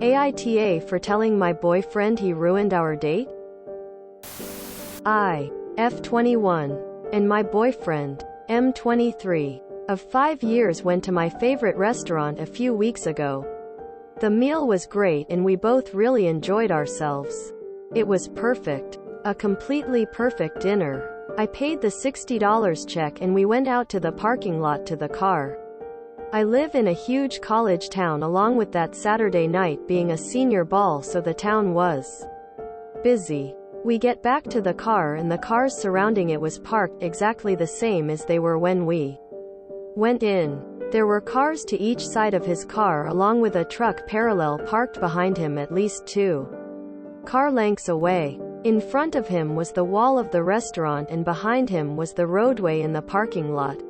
AITA for telling my boyfriend he ruined our date? I, F21, and my boyfriend, M23, of 5 years went to my favorite restaurant a few weeks ago. The meal was great and we both really enjoyed ourselves. It was perfect. A completely perfect dinner. I paid the $60 check and we went out to the parking lot to the car. I live in a huge college town along with that Saturday night being a senior ball, so the town was busy. We get back to the car and the cars surrounding it was parked exactly the same as they were when we went in. There were cars to each side of his car along with a truck parallel parked behind him at least 2 car lengths away. In front of him was the wall of the restaurant and behind him was the roadway in the parking lot.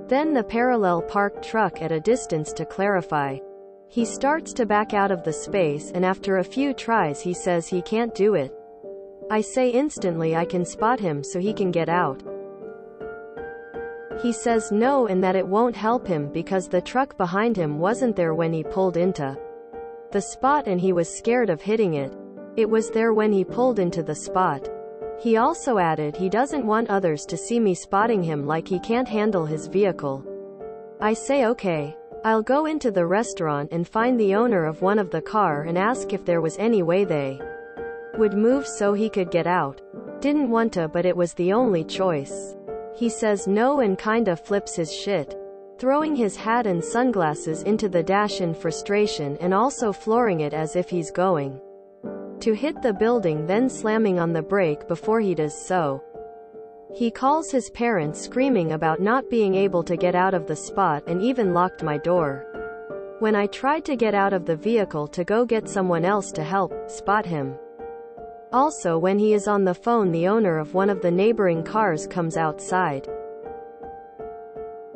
Then the parallel parked truck at a distance to clarify. He starts to back out of the space and after a few tries he says he can't do it. I say instantly I can spot him so he can get out. He says no and that it won't help him because the truck behind him wasn't there when he pulled into the spot and he was scared of hitting it. It was there when he pulled into the spot. He also added he doesn't want others to see me spotting him, like he can't handle his vehicle. I say okay. I'll go into the restaurant and find the owner of one of the car and ask if there was any way they would move so he could get out. Didn't want to, but it was the only choice. He says no and kinda flips his shit, throwing his hat and sunglasses into the dash in frustration and also flooring it as if he's going to hit the building, then slamming on the brake before he does so. He calls his parents screaming about not being able to get out of the spot and even locked my door. When I tried to get out of the vehicle to go get someone else to help spot him. Also, when he is on the phone, the owner of one of the neighboring cars comes outside.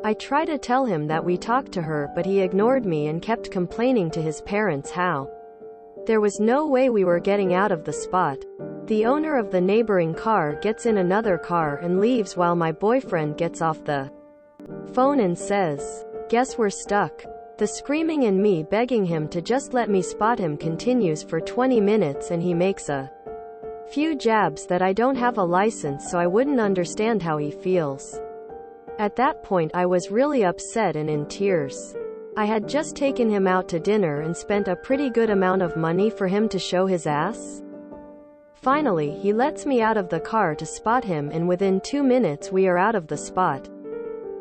I try to tell him that we talked to her, but he ignored me and kept complaining to his parents how there was no way we were getting out of the spot. The owner of the neighboring car gets in another car and leaves while my boyfriend gets off the phone and says, "Guess we're stuck." The screaming and me begging him to just let me spot him continues for 20 minutes and he makes a few jabs that I don't have a license, so I wouldn't understand how he feels. At that point I was really upset and in tears. I had just taken him out to dinner and spent a pretty good amount of money for him to show his ass. Finally, he lets me out of the car to spot him and within 2 minutes we are out of the spot.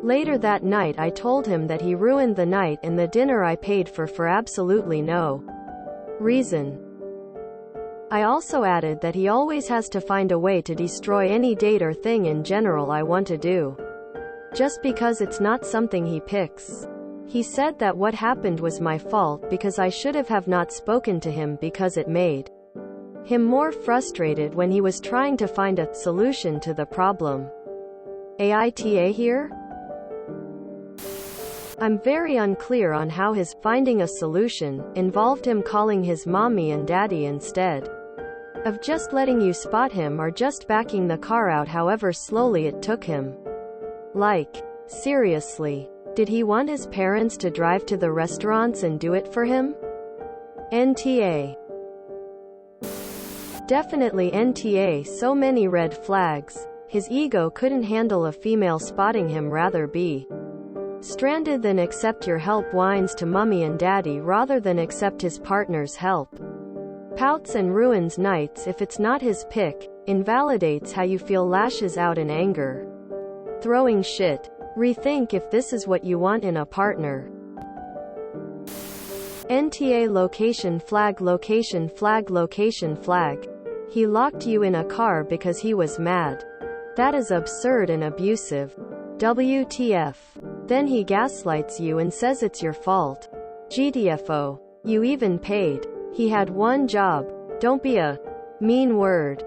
Later that night I told him that he ruined the night and the dinner I paid for absolutely no reason. I also added that he always has to find a way to destroy any date or thing in general I want to do, just because it's not something he picks. He said that what happened was my fault because I should have not spoken to him because it made him more frustrated when he was trying to find a solution to the problem. AITA here? I'm very unclear on how his finding a solution involved him calling his mommy and daddy instead of just letting you spot him or just backing the car out however slowly it took him. Like, seriously, did he want his parents to drive to the restaurants and do it for him? NTA. Definitely NTA. So many red flags. His ego couldn't handle a female spotting him, rather be stranded than accept your help, whines to mummy and daddy rather than accept his partner's help. Pouts and ruins nights if it's not his pick, invalidates how you feel, lashes out in anger. Throwing shit. Rethink if this is what you want in a partner. NTA. Location flag, location flag, location flag. He locked you in a car because he was mad. That is absurd and abusive. WTF. Then he gaslights you and says it's your fault. GTFO. You even paid. He had one job. Don't be a mean word.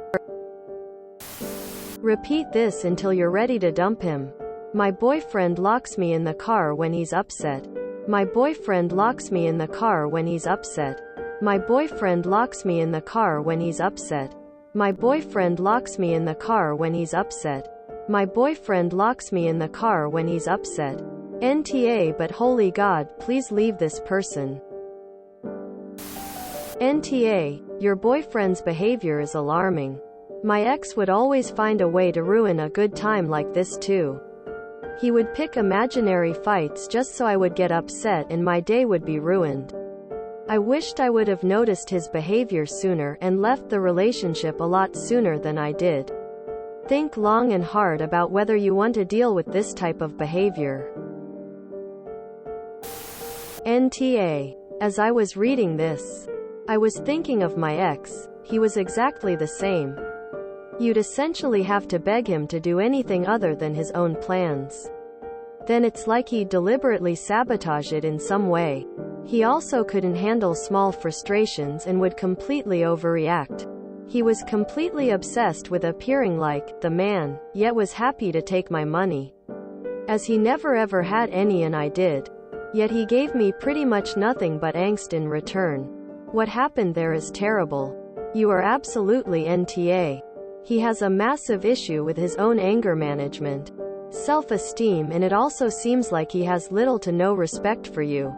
Repeat this until you're ready to dump him. My boyfriend locks me in the car when he's upset. My boyfriend locks me in the car when he's upset. My boyfriend locks me in the car when he's upset. My boyfriend locks me in the car when he's upset. My boyfriend locks me in the car when he's upset. NTA. But holy God, please leave this person. NTA, your boyfriend's behavior is alarming. My ex would always find a way to ruin a good time like this too. He would pick imaginary fights just so I would get upset and my day would be ruined. I wished I would have noticed his behavior sooner and left the relationship a lot sooner than I did. Think long and hard about whether you want to deal with this type of behavior. NTA. As I was reading this, I was thinking of my ex. He was exactly the same. You'd essentially have to beg him to do anything other than his own plans. Then it's like he'd deliberately sabotage it in some way. He also couldn't handle small frustrations and would completely overreact. He was completely obsessed with appearing like the man, yet was happy to take my money. As he never ever had any and I did. Yet he gave me pretty much nothing but angst in return. What happened there is terrible. You are absolutely NTA. He has a massive issue with his own anger management, self-esteem, and it also seems like he has little to no respect for you.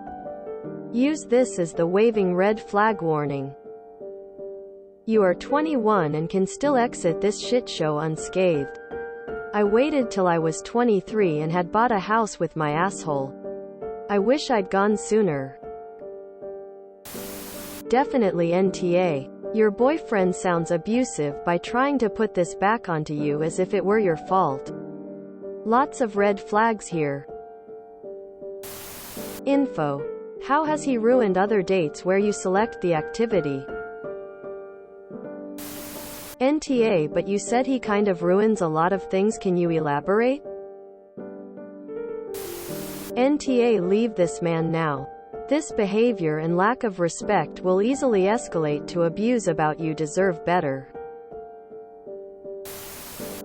Use this as the waving red flag warning. You are 21 and can still exit this shit show unscathed. I waited till I was 23 and had bought a house with my asshole. I wish I'd gone sooner. Definitely NTA. Your boyfriend sounds abusive by trying to put this back onto you as if it were your fault. Lots of red flags here. Info. How has he ruined other dates where you select the activity? NTA, but you said he kind of ruins a lot of things. Can you elaborate? NTA, leave this man now. This behavior and lack of respect will easily escalate to abuse. About you deserve better.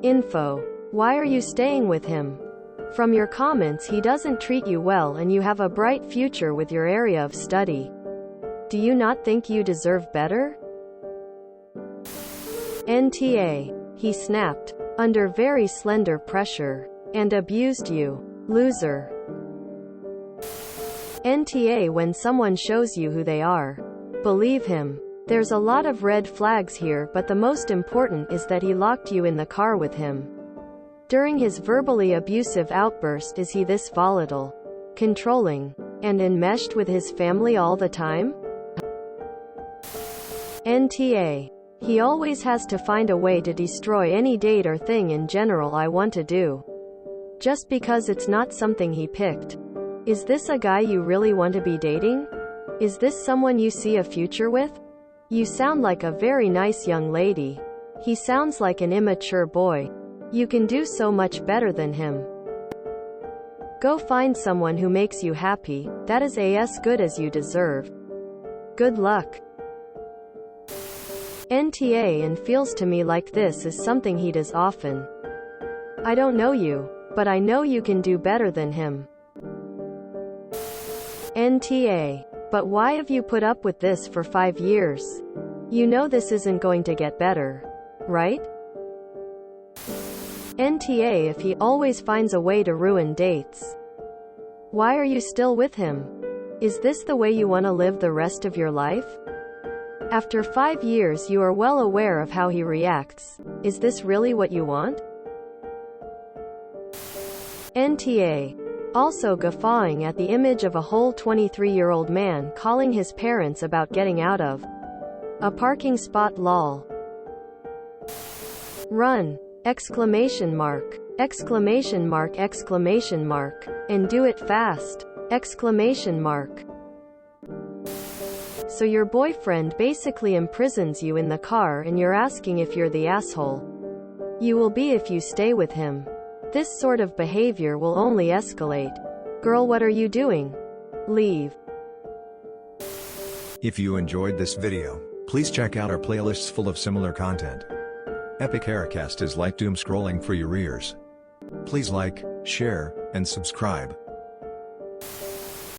Info. Why are you staying with him? From your comments, he doesn't treat you well and you have a bright future with your area of study. Do you not think you deserve better? NTA. He snapped under very slender pressure and abused you. Loser. NTA, when someone shows you who they are, believe him. There's a lot of red flags here, but the most important is that he locked you in the car with him. During his verbally abusive outburst, is he this volatile, controlling, and enmeshed with his family all the time? NTA. He always has to find a way to destroy any date or thing in general I want to do. Just because it's not something he picked. Is this a guy you really want to be dating? Is this someone you see a future with? You sound like a very nice young lady. He sounds like an immature boy. You can do so much better than him. Go find someone who makes you happy. That is as good as you deserve. Good luck. NTA, and feels to me like this is something he does often. I don't know you, but I know you can do better than him. NTA. But why have you put up with this for 5 years? You know this isn't going to get better, right? NTA. If he always finds a way to ruin dates, why are you still with him? Is this the way you want to live the rest of your life? After 5 years you are well aware of how he reacts. Is this really what you want? NTA. Also guffawing at the image of a whole 23-year-old man calling his parents about getting out of a parking spot. Lol. Run! Exclamation mark. Exclamation mark. Exclamation mark. And do it fast! Exclamation mark. So your boyfriend basically imprisons you in the car and you're asking if you're the asshole. You will be if you stay with him. This sort of behavior will only escalate. Girl, what are you doing? Leave. If you enjoyed this video, please check out our playlists full of similar content. Epic Aircast is like doom scrolling for your ears. Please like, share, and subscribe.